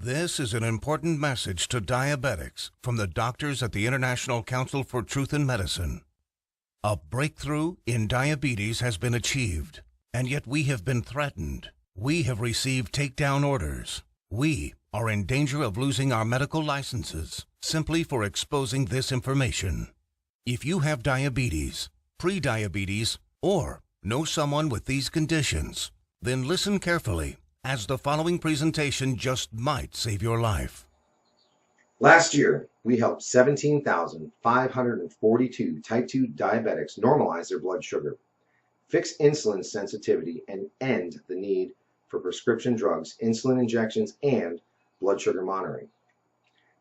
This is an important message to diabetics from the doctors at the International Council for Truth in Medicine. A breakthrough in diabetes has been achieved, and yet we have been threatened. We have received takedown orders. We are in danger of losing our medical licenses simply for exposing this information. If you have diabetes, pre-diabetes, or know someone with these conditions, then listen carefully, as the following presentation just might save your life. Last year, we helped 17,542 type 2 diabetics normalize their blood sugar, fix insulin sensitivity, and end the need for prescription drugs, insulin injections, and blood sugar monitoring.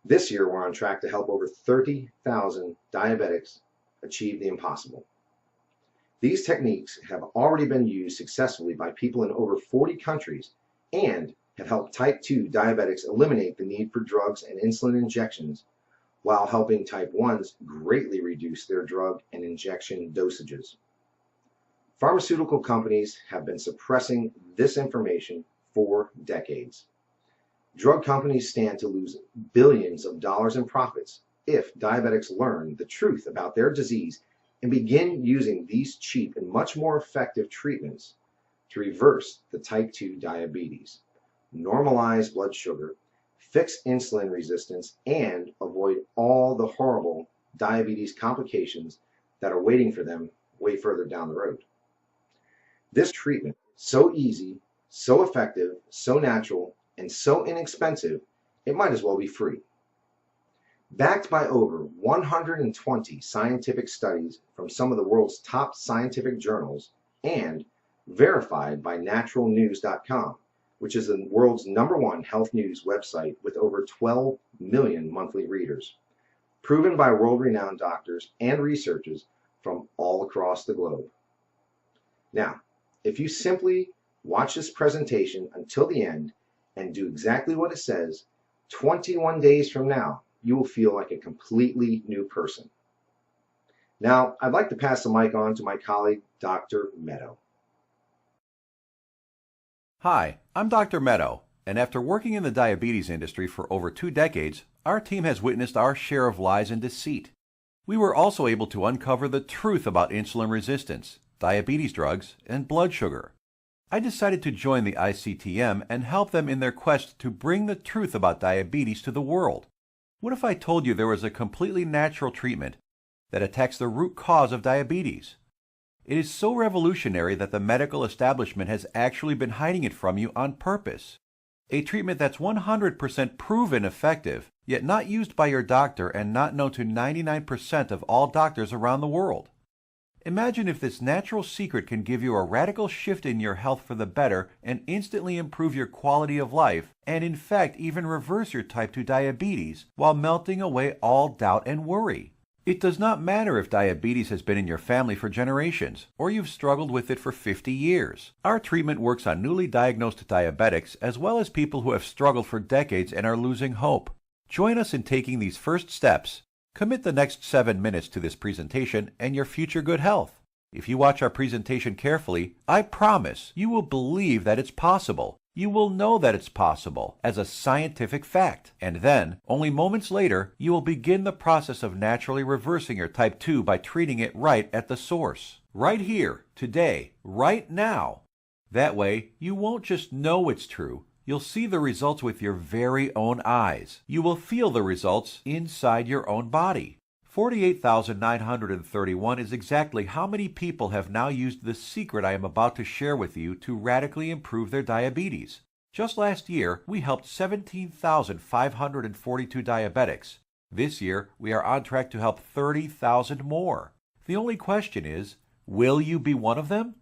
This year, we're on track to help over 30,000 diabetics achieve the impossible. These techniques have already been used successfully by people in over 40 countries and have helped type 2 diabetics eliminate the need for drugs and insulin injections, while helping type 1s greatly reduce their drug and injection dosages. Pharmaceutical companies have been suppressing this information for decades. Drug companies stand to lose billions of dollars in profits if diabetics learn the truth about their disease and begin using these cheap and much more effective treatments to reverse the type 2 diabetes, normalize blood sugar, fix insulin resistance, and avoid all the horrible diabetes complications that are waiting for them way further down the road. This treatment is so easy, so effective, so natural, and so inexpensive, it might as well be free. Backed by over 120 scientific studies from some of the world's top scientific journals and verified by naturalnews.com, which is the world's #1 health news website with over 12 million monthly readers, proven by world-renowned doctors and researchers from all across the globe. Now, if you simply watch this presentation until the end and do exactly what it says, 21 days from now, you will feel like a completely new person. Now, I'd like to pass the mic on to my colleague, Dr. Meadow. Hi, I'm Dr. Meadow, and after working in the diabetes industry for over 2 decades, our team has witnessed our share of lies and deceit. We were also able to uncover the truth about insulin resistance, diabetes drugs, and blood sugar. I decided to join the ICTM and help them in their quest to bring the truth about diabetes to the world. What if I told you there was a completely natural treatment that attacks the root cause of diabetes? It is so revolutionary that the medical establishment has actually been hiding it from you on purpose. A treatment that's 100% proven effective, yet not used by your doctor and not known to 99% of all doctors around the world. Imagine if this natural secret can give you a radical shift in your health for the better and instantly improve your quality of life, and in fact even reverse your type 2 diabetes while melting away all doubt and worry. It does not matter if diabetes has been in your family for generations, or you've struggled with it for 50 years. Our treatment works on newly diagnosed diabetics as well as people who have struggled for decades and are losing hope. Join us in taking these first steps. Commit the next 7 minutes to this presentation and your future good health. If you watch our presentation carefully, I promise you will believe that it's possible. You will know that it's possible as a scientific fact. And then, only moments later, you will begin the process of naturally reversing your type 2 by treating it right at the source. Right here, today, right now. That way, you won't just know it's true. You'll see the results with your very own eyes. You will feel the results inside your own body. 48,931 is exactly how many people have now used the secret I am about to share with you to radically improve their diabetes. Just last year, we helped 17,542 diabetics. This year, we are on track to help 30,000 more. The only question is, will you be one of them?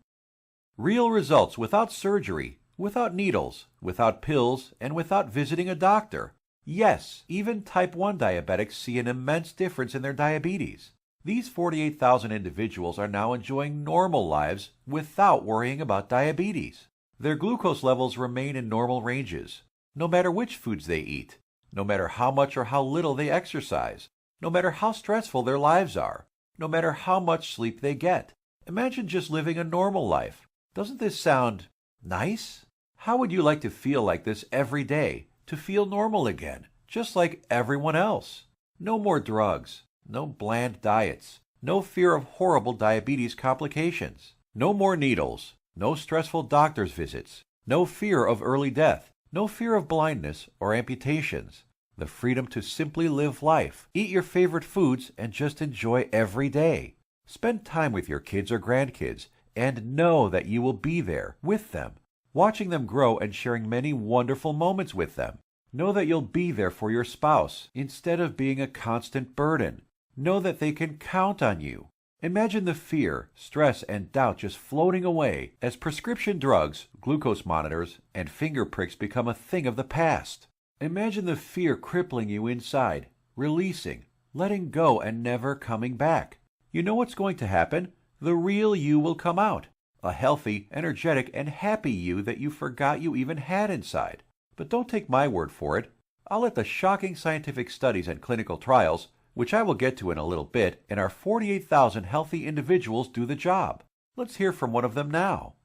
Real results without surgery, without needles, without pills, and without visiting a doctor. Yes, even type 1 diabetics see an immense difference in their diabetes. These 48,000 individuals are now enjoying normal lives without worrying about diabetes. Their glucose levels remain in normal ranges, no matter which foods they eat, no matter how much or how little they exercise, no matter how stressful their lives are, no matter how much sleep they get. Imagine just living a normal life. Doesn't this sound nice? How would you like to feel like this every day? to feel normal again, just like everyone else. No more drugs, no bland diets, no fear of horrible diabetes complications, no more needles, no stressful doctor's visits, no fear of early death, no fear of blindness or amputations. The freedom to simply live life, eat your favorite foods, and just enjoy every day. Spend time with your kids or grandkids and know that you will be there with them, watching them grow and sharing many wonderful moments with them. Know that you'll be there for your spouse instead of being a constant burden. Know that they can count on you. Imagine the fear, stress, and doubt just floating away as prescription drugs, glucose monitors, and finger pricks become a thing of the past. Imagine the fear crippling you inside, releasing, letting go, and never coming back. You know what's going to happen? The real you will come out. A healthy, energetic, and happy you that you forgot you even had inside. But don't take my word for it. I'll let the shocking scientific studies and clinical trials, which I will get to in a little bit, and our 48,000 healthy individuals do the job. Let's hear from one of them now.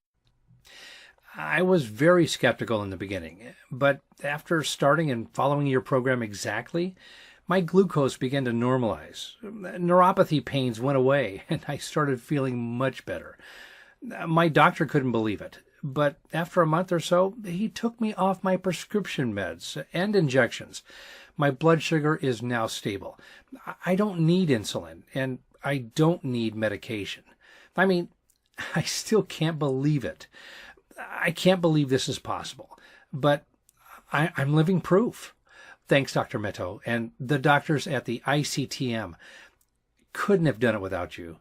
I was very skeptical in the beginning, but after starting and following your program exactly, my glucose began to normalize. Neuropathy pains went away, and I started feeling much better. My doctor couldn't believe it, but after a month or so, he took me off my prescription meds and injections. My blood sugar is now stable. I don't need insulin, and I don't need medication. I mean, I still can't believe it. I can't believe this is possible, but I'm living proof. Thanks, Dr. Meadow, and the doctors at the ICTM. Couldn't have done it without you.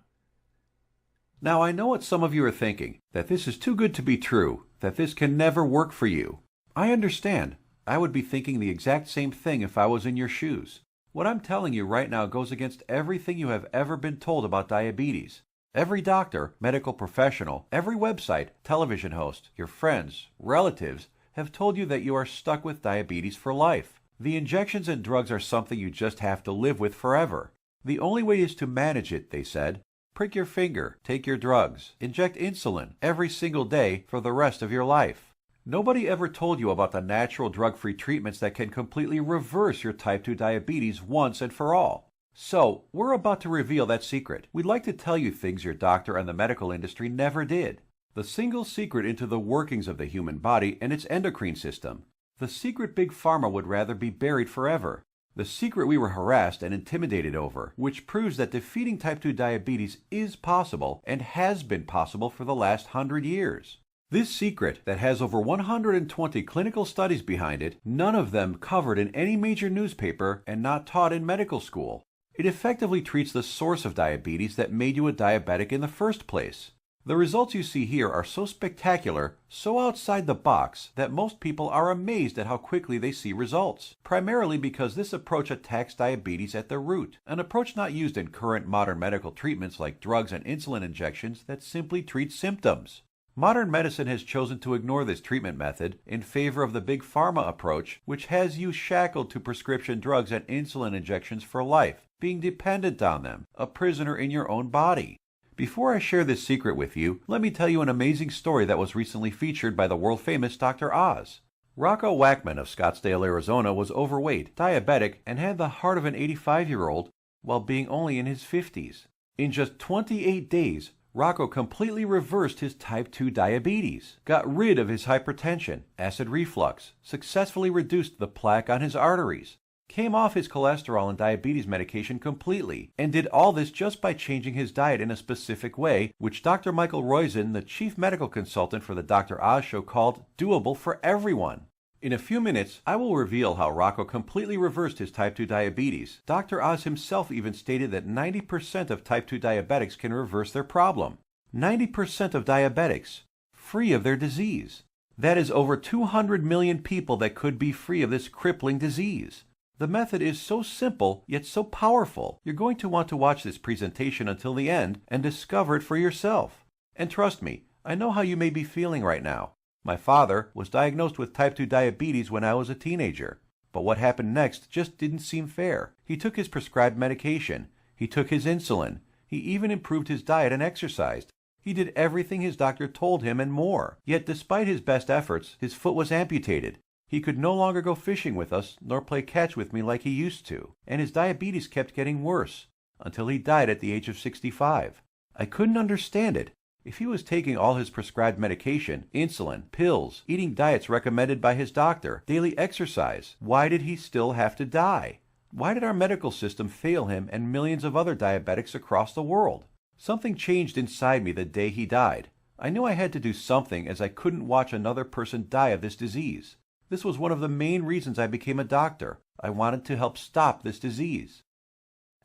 Now, I know what some of you are thinking, that this is too good to be true, that this can never work for you. I understand. I would be thinking the exact same thing if I was in your shoes. What I'm telling you right now goes against everything you have ever been told about diabetes. Every doctor, medical professional, every website, television host, your friends, relatives have told you that you are stuck with diabetes for life. The injections and drugs are something you just have to live with forever. The only way is to manage it, they said. Prick your finger, take your drugs, inject insulin every single day for the rest of your life. Nobody ever told you about the natural drug-free treatments that can completely reverse your type 2 diabetes once and for all. So, we're about to reveal that secret. We'd like to tell you things your doctor and the medical industry never did. The single secret into the workings of the human body and its endocrine system. The secret Big Pharma would rather be buried forever. The secret we were harassed and intimidated over, which proves that defeating type 2 diabetes is possible and has been possible for the last 100 years. This secret, that has over 120 clinical studies behind it, none of them covered in any major newspaper and not taught in medical school. It effectively treats the source of diabetes that made you a diabetic in the first place. The results you see here are so spectacular, so outside the box, that most people are amazed at how quickly they see results, primarily because this approach attacks diabetes at the root, an approach not used in current modern medical treatments like drugs and insulin injections that simply treat symptoms. Modern medicine has chosen to ignore this treatment method in favor of the Big Pharma approach, which has you shackled to prescription drugs and insulin injections for life, being dependent on them, a prisoner in your own body. Before I share this secret with you, let me tell you an amazing story that was recently featured by the world-famous Dr. Oz. Rocco Wackman of Scottsdale, Arizona was overweight, diabetic, and had the heart of an 85-year-old while being only in his 50s. In just 28 days, Rocco completely reversed his type 2 diabetes, got rid of his hypertension, acid reflux, successfully reduced the plaque on his arteries, came off his cholesterol and diabetes medication completely, and did all this just by changing his diet in a specific way, which Dr. Michael Roizen, the chief medical consultant for the Dr. Oz show, called doable for everyone. In a few minutes, I will reveal how Rocco completely reversed his type 2 diabetes. Dr. Oz himself even stated that 90% of type 2 diabetics can reverse their problem. 90% of diabetics, free of their disease. That is over 200 million people that could be free of this crippling disease. The method is so simple, yet so powerful. You're going to want to watch this presentation until the end and discover it for yourself. And trust me, I know how you may be feeling right now. My father was diagnosed with type 2 diabetes when I was a teenager. But what happened next just didn't seem fair. He took his prescribed medication. He took his insulin. He even improved his diet and exercised. He did everything his doctor told him and more. Yet despite his best efforts, his foot was amputated. He could no longer go fishing with us nor play catch with me like he used to, and his diabetes kept getting worse until he died at the age of 65. I couldn't understand it. If he was taking all his prescribed medication, insulin, pills, eating diets recommended by his doctor, daily exercise, why did he still have to die? Why did our medical system fail him and millions of other diabetics across the world? Something changed inside me the day he died. I knew I had to do something, as I couldn't watch another person die of this disease. This was one of the main reasons I became a doctor. I wanted to help stop this disease.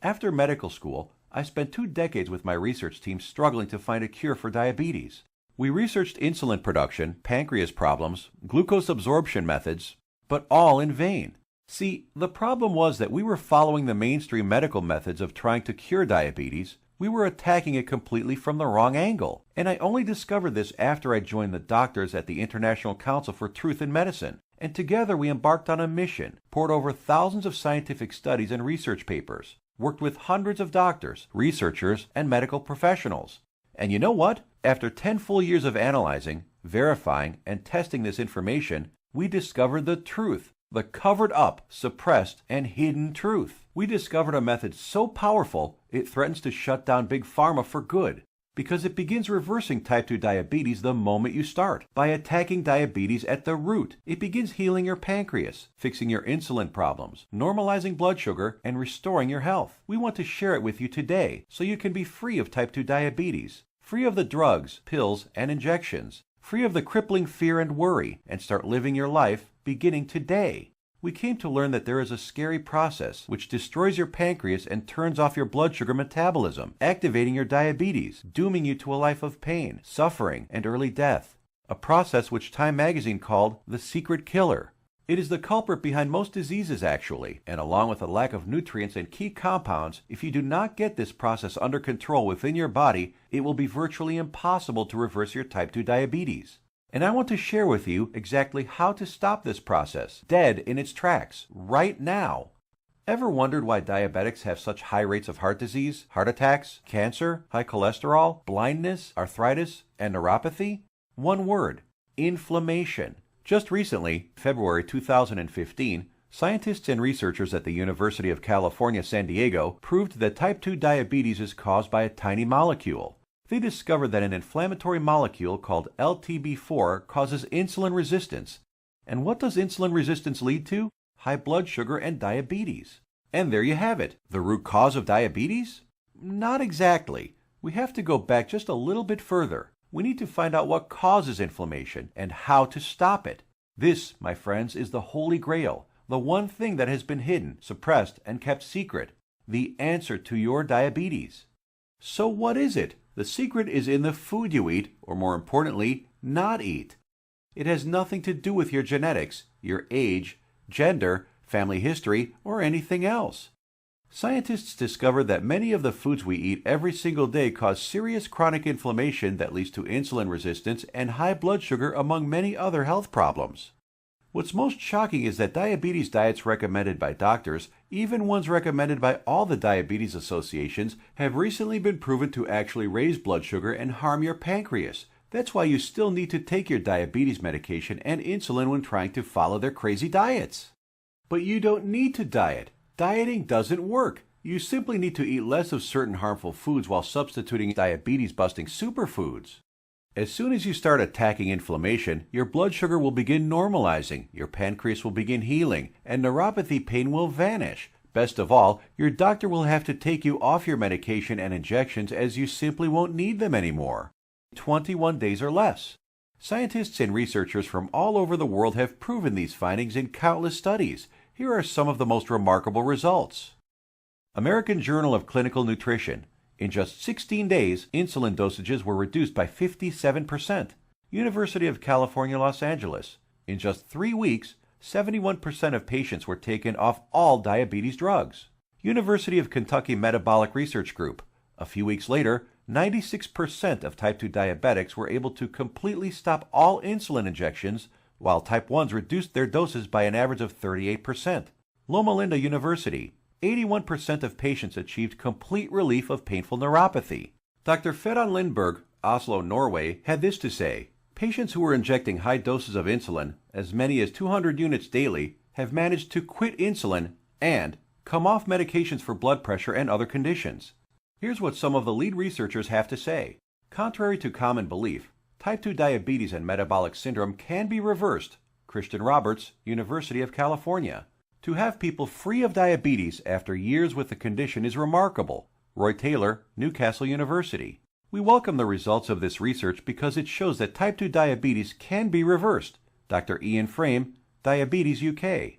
After medical school, I spent 2 decades with my research team struggling to find a cure for diabetes. We researched insulin production, pancreas problems, glucose absorption methods, but all in vain. See, the problem was that we were following the mainstream medical methods of trying to cure diabetes. We were attacking it completely from the wrong angle. And I only discovered this after I joined the doctors at the International Council for Truth in Medicine. And together we embarked on a mission, poured over thousands of scientific studies and research papers, worked with hundreds of doctors, researchers, and medical professionals. And you know what? After 10 full years of analyzing, verifying, and testing this information, we discovered the truth. The covered up, suppressed, and hidden truth. We discovered a method so powerful it threatens to shut down Big Pharma for good, because it begins reversing type 2 diabetes the moment you start. By attacking diabetes at the root, it begins healing your pancreas, fixing your insulin problems, normalizing blood sugar, and restoring your health. We want to share it with you today so you can be free of type 2 diabetes, free of the drugs, pills, and injections, free of the crippling fear and worry, and start living your life beginning today. We came to learn that there is a scary process which destroys your pancreas and turns off your blood sugar metabolism, activating your diabetes, dooming you to a life of pain, suffering, and early death. A process which Time magazine called the secret killer. It is the culprit behind most diseases actually, and along with a lack of nutrients and key compounds, if you do not get this process under control within your body, it will be virtually impossible to reverse your type 2 diabetes. And I want to share with you exactly how to stop this process, dead in its tracks, right now. Ever wondered why diabetics have such high rates of heart disease, heart attacks, cancer, high cholesterol, blindness, arthritis, and neuropathy? One word: inflammation. Just recently, February 2015, scientists and researchers at the University of California, San Diego proved that type 2 diabetes is caused by a tiny molecule. They discovered that an inflammatory molecule called LTB4 causes insulin resistance. And what does insulin resistance lead to? High blood sugar and diabetes. And there you have it. The root cause of diabetes? Not exactly. We have to go back just a little bit further. We need to find out what causes inflammation and how to stop it. This, my friends, is the Holy Grail, the one thing that has been hidden, suppressed, and kept secret. The answer to your diabetes. So what is it? The secret is in the food you eat, or more importantly, not eat. It has nothing to do with your genetics, your age, gender, family history, or anything else. Scientists discovered that many of the foods we eat every single day cause serious chronic inflammation that leads to insulin resistance and high blood sugar, among many other health problems. What's most shocking is that diabetes diets recommended by doctors, even ones recommended by all the diabetes associations, have recently been proven to actually raise blood sugar and harm your pancreas. That's why you still need to take your diabetes medication and insulin when trying to follow their crazy diets. But you don't need to diet. Dieting doesn't work. You simply need to eat less of certain harmful foods while substituting diabetes-busting superfoods. As soon as you start attacking inflammation, your blood sugar will begin normalizing, your pancreas will begin healing, and neuropathy pain will vanish. Best of all, your doctor will have to take you off your medication and injections, as you simply won't need them anymore. 21 days or less. Scientists and researchers from all over the world have proven these findings in countless studies. Here are some of the most remarkable results. American Journal of Clinical Nutrition. In just 16 days, insulin dosages were reduced by 57%. University of California, Los Angeles. In just 3 weeks, 71% of patients were taken off all diabetes drugs. University of Kentucky Metabolic Research Group. A few weeks later, 96% of type 2 diabetics were able to completely stop all insulin injections, while type 1s reduced their doses by an average of 38%. Loma Linda University. 81% of patients achieved complete relief of painful neuropathy. Dr. Fedon Lindberg, Oslo, Norway, had this to say: patients who were injecting high doses of insulin, as many as 200 units daily, have managed to quit insulin and come off medications for blood pressure and other conditions. Here's what some of the lead researchers have to say. Contrary to common belief, type 2 diabetes and metabolic syndrome can be reversed. Christian Roberts, University of California. To have people free of diabetes after years with the condition is remarkable. Roy Taylor, Newcastle University. We welcome the results of this research because it shows that type 2 diabetes can be reversed. Dr. Ian Frame, Diabetes UK.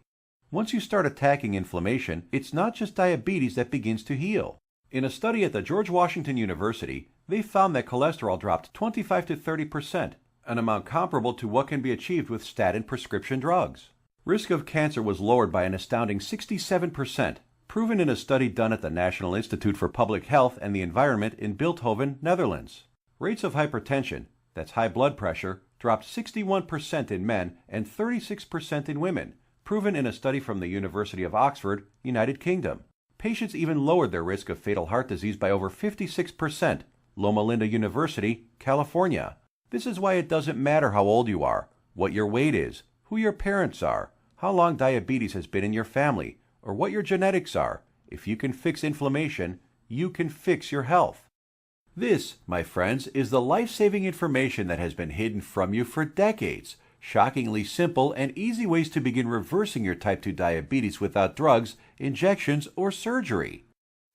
Once you start attacking inflammation, it's not just diabetes that begins to heal. In a study at the George Washington University, they found that cholesterol dropped 25 to 30%, an amount comparable to what can be achieved with statin prescription drugs. Risk of cancer was lowered by an astounding 67%, proven in a study done at the National Institute for Public Health and the Environment in Bilthoven, Netherlands. Rates of hypertension, that's high blood pressure, dropped 61% in men and 36% in women, proven in a study from the University of Oxford, United Kingdom. Patients even lowered their risk of fatal heart disease by over 56%, Loma Linda University, California. This is why it doesn't matter how old you are, what your weight is, who your parents are, how long diabetes has been in your family, or what your genetics are. If you can fix inflammation, you can fix your health. This, my friends, is the life-saving information that has been hidden from you for decades. Shockingly simple and easy ways to begin reversing your type 2 diabetes without drugs, injections, or surgery.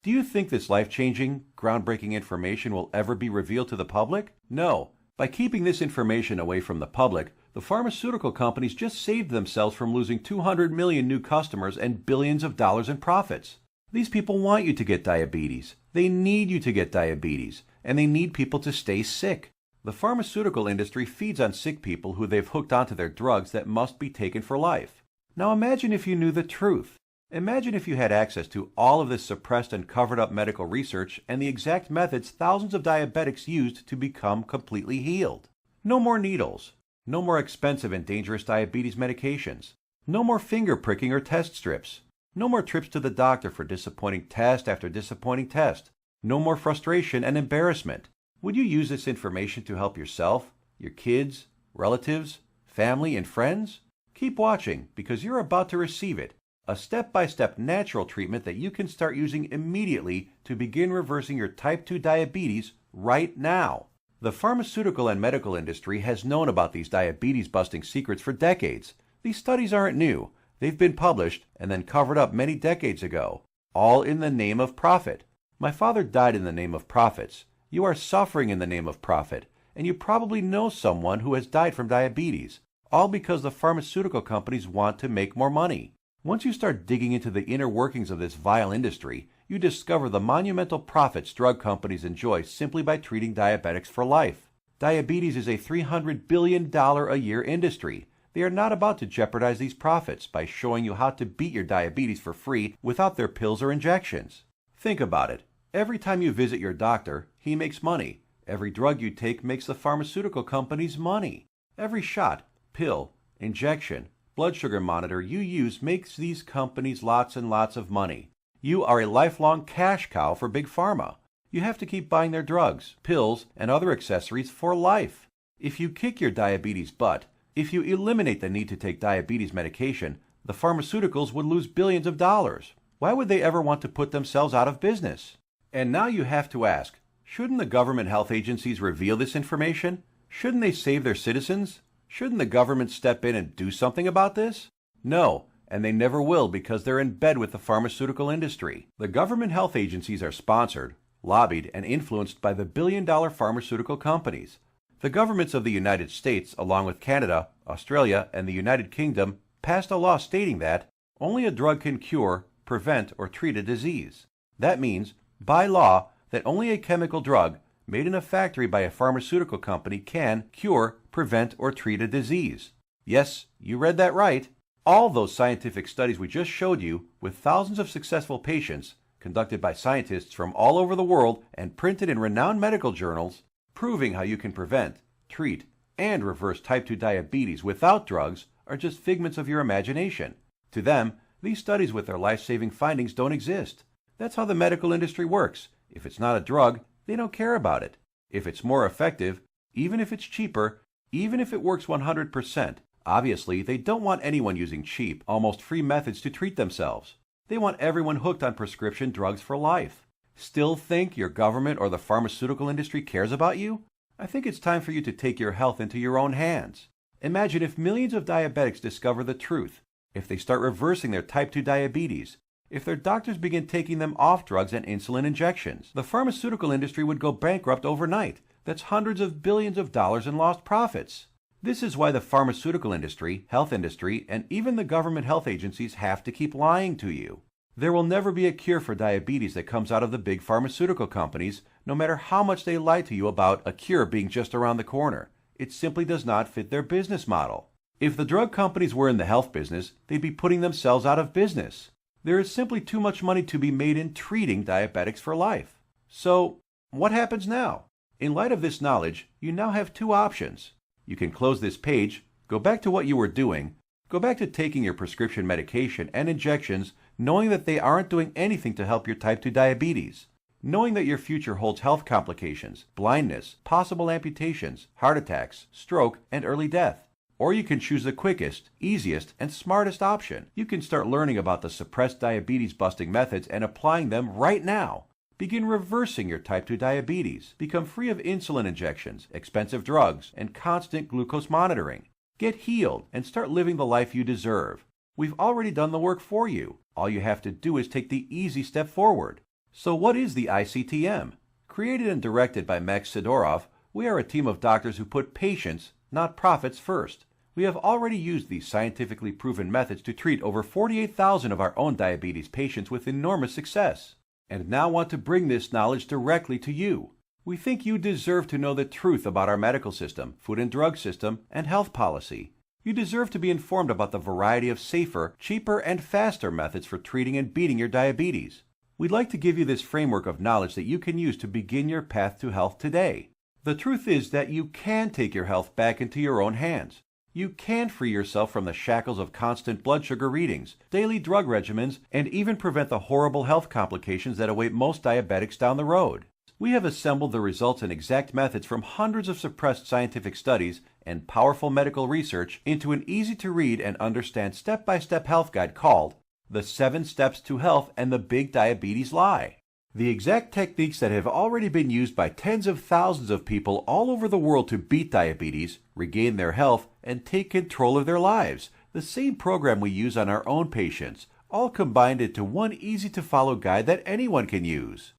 Do you think this life-changing, groundbreaking information will ever be revealed to the public? No. By keeping this information away from the public, the pharmaceutical companies just saved themselves from losing 200 million new customers and billions of dollars in profits. These people want you to get diabetes. They need you to get diabetes, and they need people to stay sick. The pharmaceutical industry feeds on sick people who they've hooked onto their drugs that must be taken for life. Now imagine if you knew the truth. Imagine if you had access to all of this suppressed and covered up medical research and the exact methods thousands of diabetics used to become completely healed. No more needles. No more expensive and dangerous diabetes medications. No more finger pricking or test strips. No more trips to the doctor for disappointing test after disappointing test. No more frustration and embarrassment. Would you use this information to help yourself, your kids, relatives, family, and friends? Keep watching because you're about to receive it. A step-by-step natural treatment that you can start using immediately to begin reversing your type 2 diabetes right now. The pharmaceutical and medical industry has known about these diabetes-busting secrets for decades. These studies aren't new. They've been published and then covered up many decades ago, all in the name of profit. My father died in the name of profits. You are suffering in the name of profit, and you probably know someone who has died from diabetes, all because the pharmaceutical companies want to make more money. Once you start digging into the inner workings of this vile industry, you discover the monumental profits drug companies enjoy simply by treating diabetics for life. Diabetes is a $300 billion a year industry. They are not about to jeopardize these profits by showing you how to beat your diabetes for free without their pills or injections. Think about it. Every time you visit your doctor, he makes money. Every drug you take makes the pharmaceutical companies money. Every shot, pill, injection, blood sugar monitor you use makes these companies lots and lots of money. You are a lifelong cash cow for Big Pharma. You have to keep buying their drugs, pills, and other accessories for life. If you kick your diabetes butt, if you eliminate the need to take diabetes medication, the pharmaceuticals would lose billions of dollars. Why would they ever want to put themselves out of business? And now you have to ask, shouldn't the government health agencies reveal this information? Shouldn't they save their citizens? Shouldn't the government step in and do something about this? No, and they never will because they're in bed with the pharmaceutical industry. The government health agencies are sponsored, lobbied, and influenced by the billion-dollar pharmaceutical companies. The governments of the United States, along with Canada, Australia, and the United Kingdom, passed a law stating that only a drug can cure, prevent, or treat a disease. That means, by law, that only a chemical drug made in a factory by a pharmaceutical company can cure, prevent, or treat a disease. Yes, you read that right. All those scientific studies we just showed you, with thousands of successful patients, conducted by scientists from all over the world and printed in renowned medical journals, proving how you can prevent, treat, and reverse type 2 diabetes without drugs, are just figments of your imagination. To them, these studies with their life-saving findings don't exist. That's how the medical industry works. If it's not a drug, they don't care about it. If it's more effective, even if it's cheaper, even if it works 100%, Obviously, they don't want anyone using cheap, almost free methods to treat themselves. They want everyone hooked on prescription drugs for life. Still think your government or the pharmaceutical industry cares about you? I think it's time for you to take your health into your own hands. Imagine if millions of diabetics discover the truth, if they start reversing their type 2 diabetes, if their doctors begin taking them off drugs and insulin injections. The pharmaceutical industry would go bankrupt overnight. That's hundreds of billions of dollars in lost profits. This is why the pharmaceutical industry, health industry, and even the government health agencies have to keep lying to you. There will never be a cure for diabetes that comes out of the big pharmaceutical companies, no matter how much they lie to you about a cure being just around the corner. It simply does not fit their business model. If the drug companies were in the health business, they'd be putting themselves out of business. There is simply too much money to be made in treating diabetics for life. So, what happens now? In light of this knowledge, you now have two options. You can close this page, go back to what you were doing, go back to taking your prescription medication and injections, knowing that they aren't doing anything to help your type 2 diabetes, knowing that your future holds health complications, blindness, possible amputations, heart attacks, stroke, and early death. Or you can choose the quickest, easiest, and smartest option. You can start learning about the suppressed diabetes busting methods and applying them right now. Begin reversing your type 2 diabetes. Become free of insulin injections, expensive drugs, and constant glucose monitoring. Get healed and start living the life you deserve. We've already done the work for you. All you have to do is take the easy step forward. So what is the ICTM? Created and directed by Max Sidorov, we are a team of doctors who put patients, not profits, first. We have already used these scientifically proven methods to treat over 48,000 of our own diabetes patients with enormous success, and now want to bring this knowledge directly to you. We think you deserve to know the truth about our medical system, food and drug system, and health policy. You deserve to be informed about the variety of safer, cheaper, and faster methods for treating and beating your diabetes. We'd like to give you this framework of knowledge that you can use to begin your path to health today. The truth is that you can take your health back into your own hands. You can free yourself from the shackles of constant blood sugar readings, daily drug regimens, and even prevent the horrible health complications that await most diabetics down the road. We have assembled the results and exact methods from hundreds of suppressed scientific studies and powerful medical research into an easy-to-read and understand step-by-step health guide called The 7 Steps to Health and the Big Diabetes Lie. The exact techniques that have already been used by tens of thousands of people all over the world to beat diabetes, regain their health, and take control of their lives. The same program we use on our own patients, all combined into one easy-to-follow guide that anyone can use.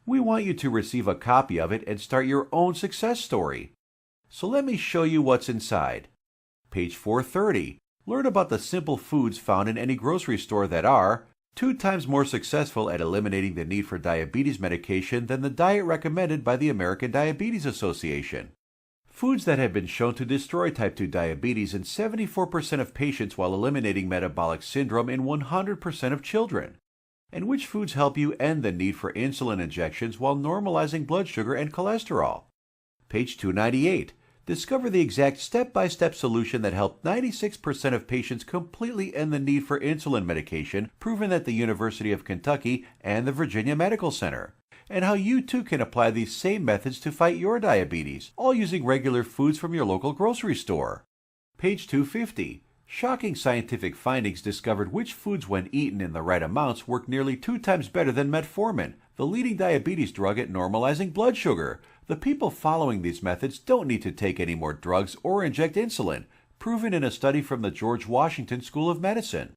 We want you to receive a copy of it and start your own success story. So let me show you what's inside. Page 430. Learn about the simple foods found in any grocery store that are 2 times more successful at eliminating the need for diabetes medication than the diet recommended by the American Diabetes Association. Foods that have been shown to destroy type 2 diabetes in 74% of patients while eliminating metabolic syndrome in 100% of children. And which foods help you end the need for insulin injections while normalizing blood sugar and cholesterol. Page 298. Discover the exact step-by-step solution that helped 96% of patients completely end the need for insulin medication, proven at the University of Kentucky and the Virginia Medical Center, and how you too can apply these same methods to fight your diabetes, all using regular foods from your local grocery store. Page 250. Shocking scientific findings discovered which foods when eaten in the right amounts work nearly 2 times better than metformin, the leading diabetes drug at normalizing blood sugar. The people following these methods don't need to take any more drugs or inject insulin, proven in a study from the George Washington School of Medicine.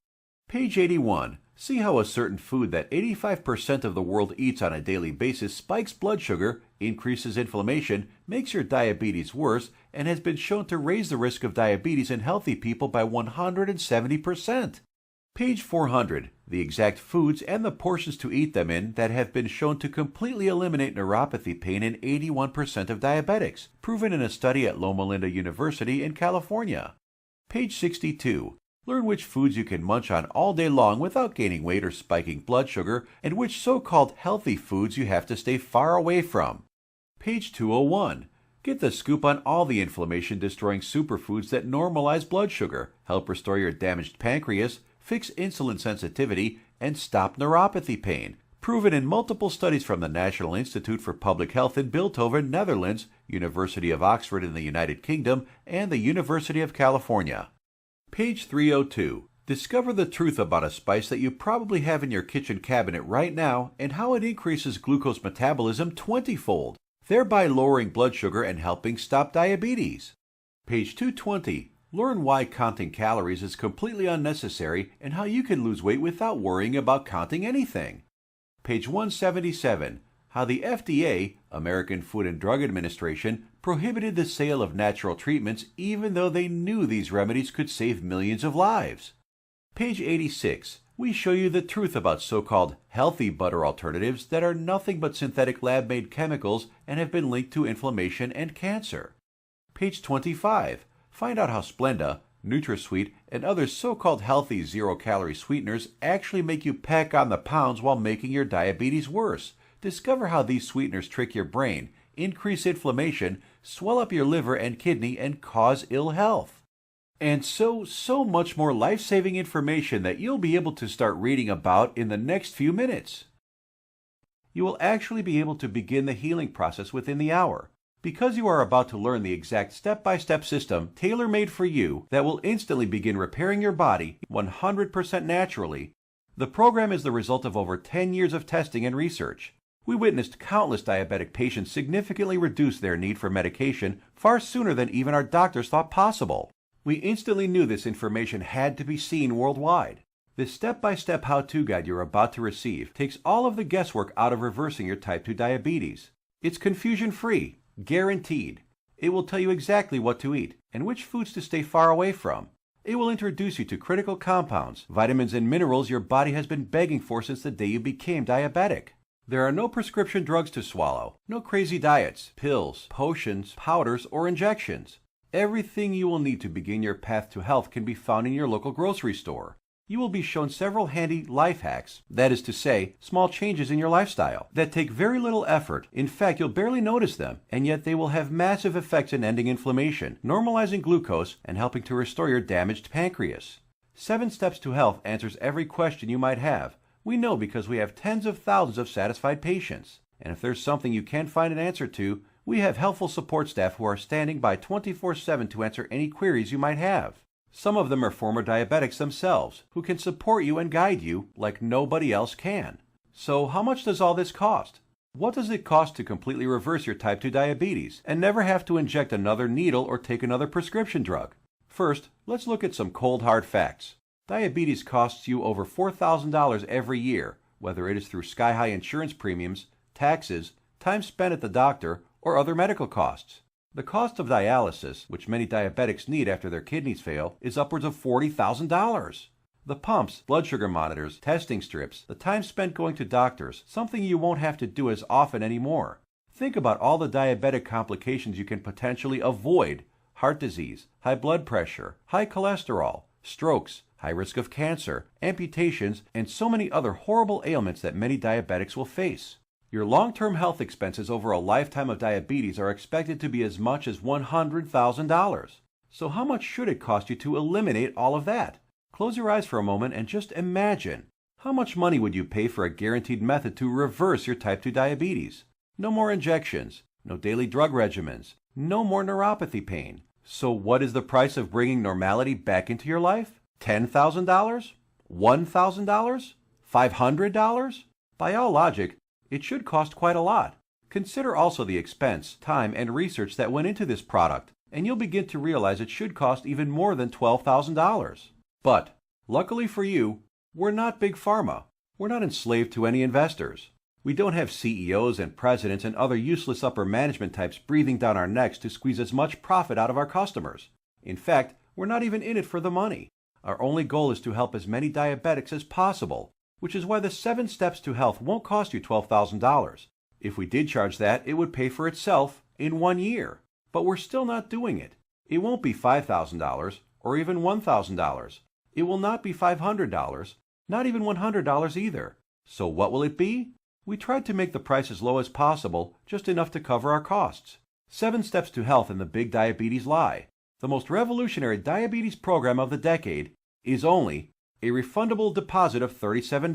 Page 81. See how a certain food that 85% of the world eats on a daily basis spikes blood sugar, increases inflammation, makes your diabetes worse, and has been shown to raise the risk of diabetes in healthy people by 170%. Page 400. The exact foods and the portions to eat them in that have been shown to completely eliminate neuropathy pain in 81% of diabetics, proven in a study at Loma Linda University in California. Page 62. Learn which foods you can munch on all day long without gaining weight or spiking blood sugar, and which so-called healthy foods you have to stay far away from. Page 201. Get the scoop on all the inflammation-destroying superfoods that normalize blood sugar, help restore your damaged pancreas, fix insulin sensitivity, and stop neuropathy pain, proven in multiple studies from the National Institute for Public Health in Bilthoven, Netherlands, University of Oxford in the United Kingdom, and the University of California. Page 302. Discover the truth about a spice that you probably have in your kitchen cabinet right now and how it increases glucose metabolism 20-fold, thereby lowering blood sugar and helping stop diabetes. Page 220. Learn why counting calories is completely unnecessary and how you can lose weight without worrying about counting anything. Page 177. How the FDA, American Food and Drug Administration, prohibited the sale of natural treatments even though they knew these remedies could save millions of lives. Page 86. We show you the truth about so-called healthy butter alternatives that are nothing but synthetic lab-made chemicals and have been linked to inflammation and cancer. Page 25. Find out how Splenda, NutraSweet, and other so-called healthy zero-calorie sweeteners actually make you pack on the pounds while making your diabetes worse. Discover how these sweeteners trick your brain, increase inflammation, swell up your liver and kidney, and cause ill health. And so much more life-saving information that you'll be able to start reading about in the next few minutes. You will actually be able to begin the healing process within the hour, because you are about to learn the exact step-by-step system tailor-made for you that will instantly begin repairing your body 100% naturally. The program is the result of over 10 years of testing and research. We witnessed countless diabetic patients significantly reduce their need for medication far sooner than even our doctors thought possible. We instantly knew this information had to be seen worldwide. This step-by-step how-to guide you're about to receive takes all of the guesswork out of reversing your type 2 diabetes. It's confusion-free, guaranteed. It will tell you exactly what to eat and which foods to stay far away from. It will introduce you to critical compounds, vitamins and minerals your body has been begging for since the day you became diabetic. There are no prescription drugs to swallow, no crazy diets, pills, potions, powders, or injections. Everything you will need to begin your path to health can be found in your local grocery store. You will be shown several handy life hacks, that is to say, small changes in your lifestyle, that take very little effort. In fact, you'll barely notice them, and yet they will have massive effects in ending inflammation, normalizing glucose, and helping to restore your damaged pancreas. 7 Steps to Health answers every question you might have. We know because we have tens of thousands of satisfied patients. And if there's something you can't find an answer to, we have helpful support staff who are standing by 24/7 to answer any queries you might have. Some of them are former diabetics themselves, who can support you and guide you like nobody else can. So how much does all this cost? What does it cost to completely reverse your type 2 diabetes and never have to inject another needle or take another prescription drug? First, let's look at some cold hard facts. Diabetes costs you over $4,000 every year, whether it is through sky-high insurance premiums, taxes, time spent at the doctor, or other medical costs. The cost of dialysis, which many diabetics need after their kidneys fail, is upwards of $40,000. The pumps, blood sugar monitors, testing strips, the time spent going to doctors, something you won't have to do as often anymore. Think about all the diabetic complications you can potentially avoid: heart disease, high blood pressure, high cholesterol, strokes, high risk of cancer, amputations, and so many other horrible ailments that many diabetics will face. Your long-term health expenses over a lifetime of diabetes are expected to be as much as $100,000. So how much should it cost you to eliminate all of that? Close your eyes for a moment and just imagine. How much money would you pay for a guaranteed method to reverse your type 2 diabetes? No more injections, no daily drug regimens, no more neuropathy pain. So what is the price of bringing normality back into your life? $10,000? $1,000? $500? By all logic, it should cost quite a lot. Consider also the expense, time, and research that went into this product, and you'll begin to realize it should cost even more than $12,000. But, luckily for you, we're not Big Pharma. We're not enslaved to any investors. We don't have CEOs and presidents and other useless upper management types breathing down our necks to squeeze as much profit out of our customers. In fact, we're not even in it for the money. Our only goal is to help as many diabetics as possible, which is why the 7 Steps to Health won't cost you $12,000. If we did charge that, it would pay for itself in 1 year. But we're still not doing it. It won't be $5,000 or even $1,000. It will not be $500, not even $100 either. So what will it be? We tried to make the price as low as possible, just enough to cover our costs. 7 Steps to Health and the Big Diabetes Lie, the most revolutionary diabetes program of the decade, is only a refundable deposit of $37.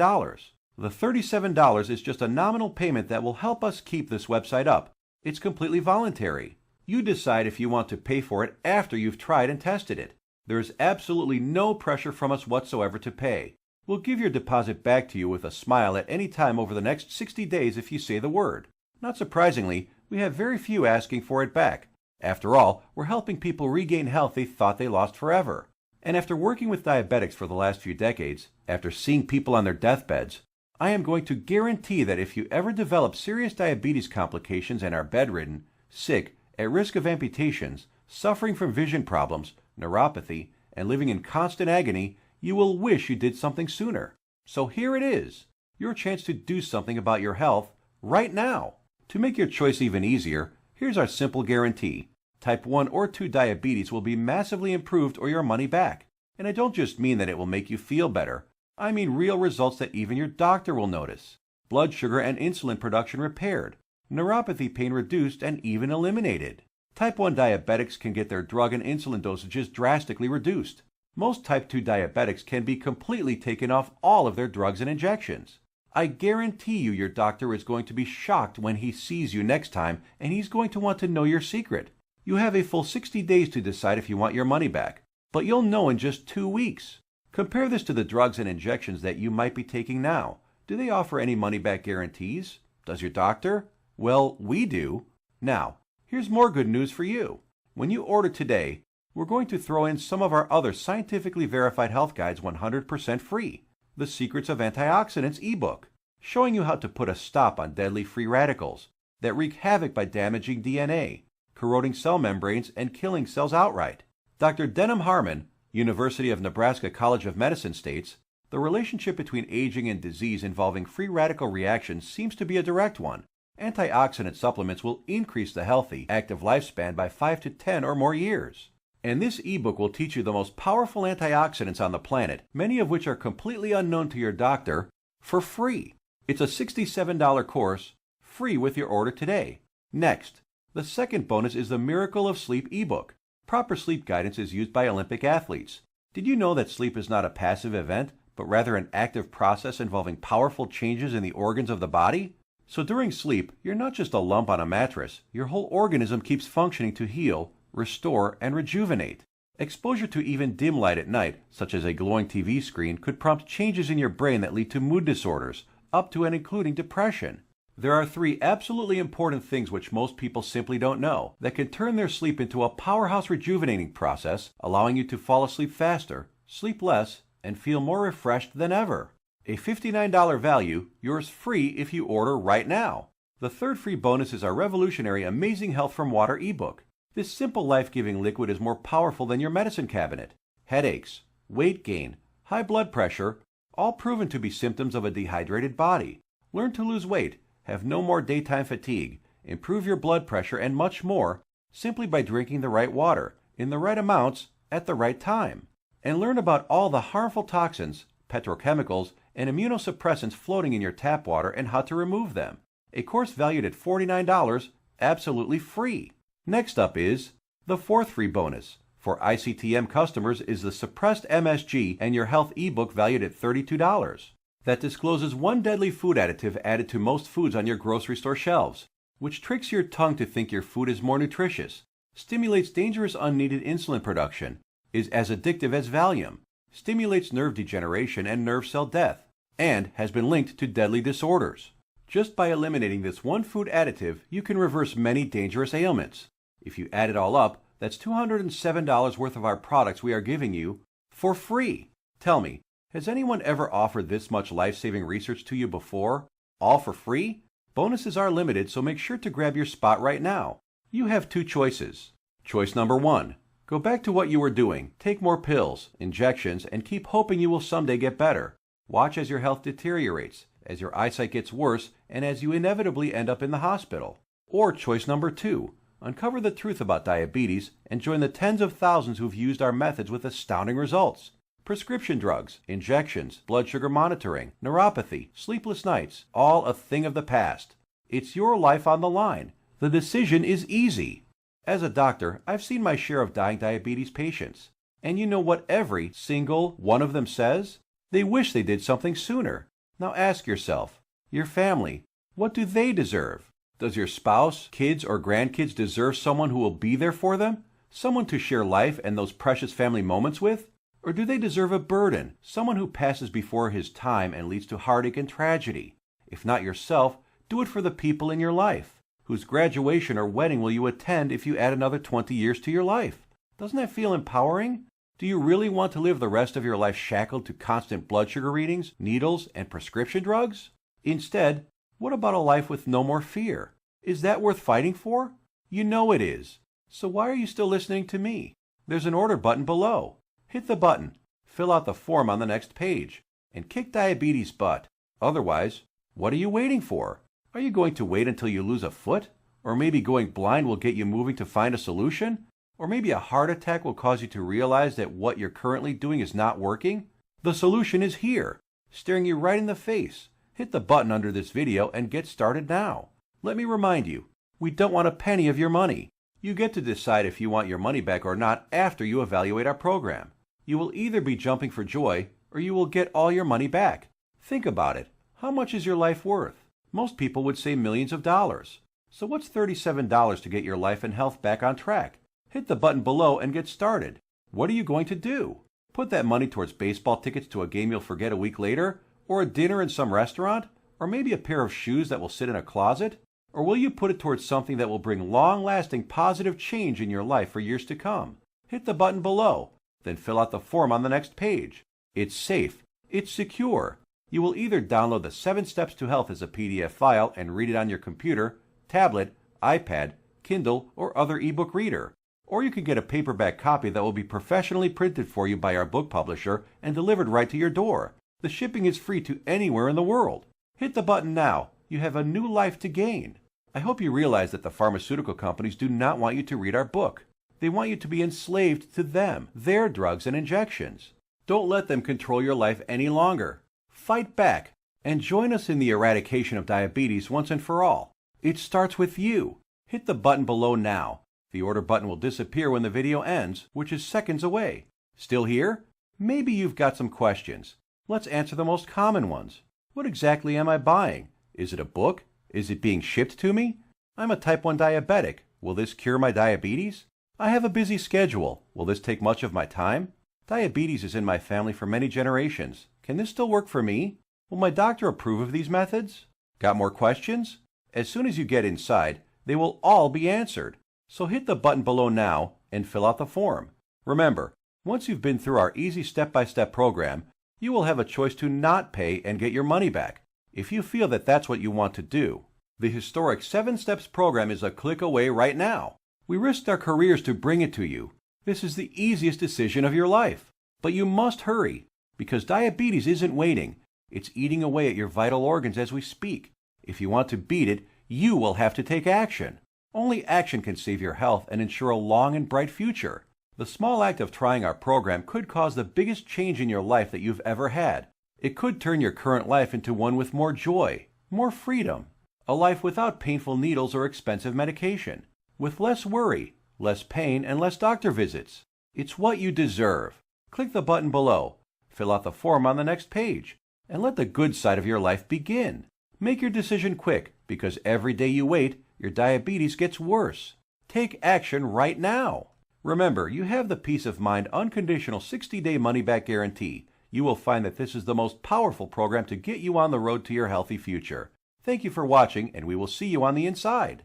The $37 is just a nominal payment that will help us keep this website up. It's completely voluntary. You decide if you want to pay for it after you've tried and tested it. There is absolutely no pressure from us whatsoever to pay. We'll give your deposit back to you with a smile at any time over the next 60 days if you say the word. Not surprisingly, we have very few asking for it back. After all, we're helping people regain health they thought they lost forever. And after working with diabetics for the last few decades, after seeing people on their deathbeds, I am going to guarantee that if you ever develop serious diabetes complications and are bedridden, sick, at risk of amputations, suffering from vision problems, neuropathy, and living in constant agony, you will wish you did something sooner. So here it is, your chance to do something about your health right now. To make your choice even easier, here's our simple guarantee. Type 1 or 2 diabetes will be massively improved or your money back. And I don't just mean that it will make you feel better. I mean real results that even your doctor will notice. Blood sugar and insulin production repaired, neuropathy pain reduced and even eliminated. Type 1 diabetics can get their drug and insulin dosages drastically reduced. Most type 2 diabetics can be completely taken off all of their drugs and injections. I guarantee you your doctor is going to be shocked when he sees you next time, and he's going to want to know your secret. You have a full 60 days to decide if you want your money back, but you'll know in just 2 weeks. Compare this to the drugs and injections that you might be taking now. Do they offer any money-back guarantees? Does your doctor? Well, we do. Now, here's more good news for you. When you order today, we're going to throw in some of our other scientifically verified health guides 100% free. The Secrets of Antioxidants ebook, showing you how to put a stop on deadly free radicals that wreak havoc by damaging DNA, corroding cell membranes, and killing cells outright. Dr. Denham Harmon, University of Nebraska College of Medicine states, the relationship between aging and disease involving free radical reactions seems to be a direct one. Antioxidant supplements will increase the healthy, active lifespan by 5 to 10 or more years. And this ebook will teach you the most powerful antioxidants on the planet, many of which are completely unknown to your doctor, for free. It's a $67 course, free with your order today. Next, the second bonus is the Miracle of Sleep ebook. Proper sleep guidance is used by Olympic athletes. Did you know that sleep is not a passive event, but rather an active process involving powerful changes in the organs of the body? So during sleep, you're not just a lump on a mattress. Your whole organism keeps functioning to heal, restore, and rejuvenate. Exposure to even dim light at night, such as a glowing TV screen, could prompt changes in your brain that lead to mood disorders, up to and including depression. There are 3 absolutely important things which most people simply don't know that can turn their sleep into a powerhouse rejuvenating process, allowing you to fall asleep faster, sleep less, and feel more refreshed than ever. A $59 value, yours free if you order right now. The third free bonus is our revolutionary Amazing Health from Water ebook. This simple life-giving liquid is more powerful than your medicine cabinet. Headaches, weight gain, high blood pressure, all proven to be symptoms of a dehydrated body. Learn to lose weight, have no more daytime fatigue, improve your blood pressure, and much more simply by drinking the right water, in the right amounts, at the right time. And learn about all the harmful toxins, petrochemicals, and immunosuppressants floating in your tap water and how to remove them. A course valued at $49, absolutely free. Next up is the fourth free bonus. For ICTM customers is the Suppressed MSG and Your Health ebook valued at $32. That discloses one deadly food additive added to most foods on your grocery store shelves, which tricks your tongue to think your food is more nutritious, stimulates dangerous unneeded insulin production, is as addictive as Valium, stimulates nerve degeneration and nerve cell death, and has been linked to deadly disorders. Just by eliminating this one food additive, you can reverse many dangerous ailments. If you add it all up, that's $207 worth of our products we are giving you for free. Tell me, has anyone ever offered this much life-saving research to you before? All for free? Bonuses are limited, so make sure to grab your spot right now. You have 2 choices. Choice number 1. Go back to what you were doing, take more pills, injections, and keep hoping you will someday get better. Watch as your health deteriorates, as your eyesight gets worse, and as you inevitably end up in the hospital. Or choice number 2. Uncover the truth about diabetes and join the tens of thousands who've used our methods with astounding results. Prescription drugs, injections, blood sugar monitoring, neuropathy, sleepless nights, all a thing of the past. It's your life on the line. The decision is easy. As a doctor, I've seen my share of dying diabetes patients. And you know what every single one of them says? They wish they did something sooner. Now ask yourself, your family, what do they deserve? Does your spouse, kids, or grandkids deserve someone who will be there for them? Someone to share life and those precious family moments with? Or do they deserve a burden, someone who passes before his time and leads to heartache and tragedy? If not yourself, do it for the people in your life. Whose graduation or wedding will you attend if you add another 20 years to your life? Doesn't that feel empowering? Do you really want to live the rest of your life shackled to constant blood sugar readings, needles, and prescription drugs? Instead, what about a life with no more fear? Is that worth fighting for? You know it is. So why are you still listening to me? There's an order button below. Hit the button, fill out the form on the next page, and kick diabetes butt. Otherwise, what are you waiting for? Are you going to wait until you lose a foot? Or maybe going blind will get you moving to find a solution? Or maybe a heart attack will cause you to realize that what you're currently doing is not working? The solution is here, staring you right in the face. Hit the button under this video and get started now. Let me remind you, we don't want a penny of your money. You get to decide if you want your money back or not after you evaluate our program. You will either be jumping for joy or you will get all your money back. Think about it. How much is your life worth? Most people would say millions of dollars. So what's $37 to get your life and health back on track? Hit the button below and get started. What are you going to do? Put that money towards baseball tickets to a game you'll forget a week later? Or a dinner in some restaurant? Or maybe a pair of shoes that will sit in a closet? Or will you put it towards something that will bring long-lasting positive change in your life for years to come? Hit the button below, then fill out the form on the next page. It's safe. It's secure. You will either download the 7 Steps to Health as a PDF file and read it on your computer, tablet, iPad, Kindle, or other ebook reader. Or you can get a paperback copy that will be professionally printed for you by our book publisher and delivered right to your door. The shipping is free to anywhere in the world. Hit the button now. You have a new life to gain. I hope you realize that the pharmaceutical companies do not want you to read our book. They want you to be enslaved to them, their drugs and injections. Don't let them control your life any longer. Fight back and join us in the eradication of diabetes once and for all. It starts with you. Hit the button below now. The order button will disappear when the video ends, which is seconds away. Still here? Maybe you've got some questions. Let's answer the most common ones. What exactly am I buying? Is it a book? Is it being shipped to me? I'm a type 1 diabetic. Will this cure my diabetes? I have a busy schedule. Will this take much of my time? Diabetes is in my family for many generations. Can this still work for me? Will my doctor approve of these methods? Got more questions? As soon as you get inside, they will all be answered. So hit the button below now and fill out the form. Remember, once you've been through our easy step-by-step program, you will have a choice to not pay and get your money back, if you feel that that's what you want to do. The historic 7 Steps program is a click away right now. We risked our careers to bring it to you. This is the easiest decision of your life. But you must hurry, because diabetes isn't waiting. It's eating away at your vital organs as we speak. If you want to beat it, you will have to take action. Only action can save your health and ensure a long and bright future. The small act of trying our program could cause the biggest change in your life that you've ever had. It could turn your current life into one with more joy, more freedom, a life without painful needles or expensive medication, with less worry, less pain, and less doctor visits. It's what you deserve. Click the button below, fill out the form on the next page, and let the good side of your life begin. Make your decision quick, because every day you wait, your diabetes gets worse. Take action right now. Remember, you have the peace of mind unconditional 60-day money-back guarantee. You will find that this is the most powerful program to get you on the road to your healthy future. Thank you for watching, and we will see you on the inside.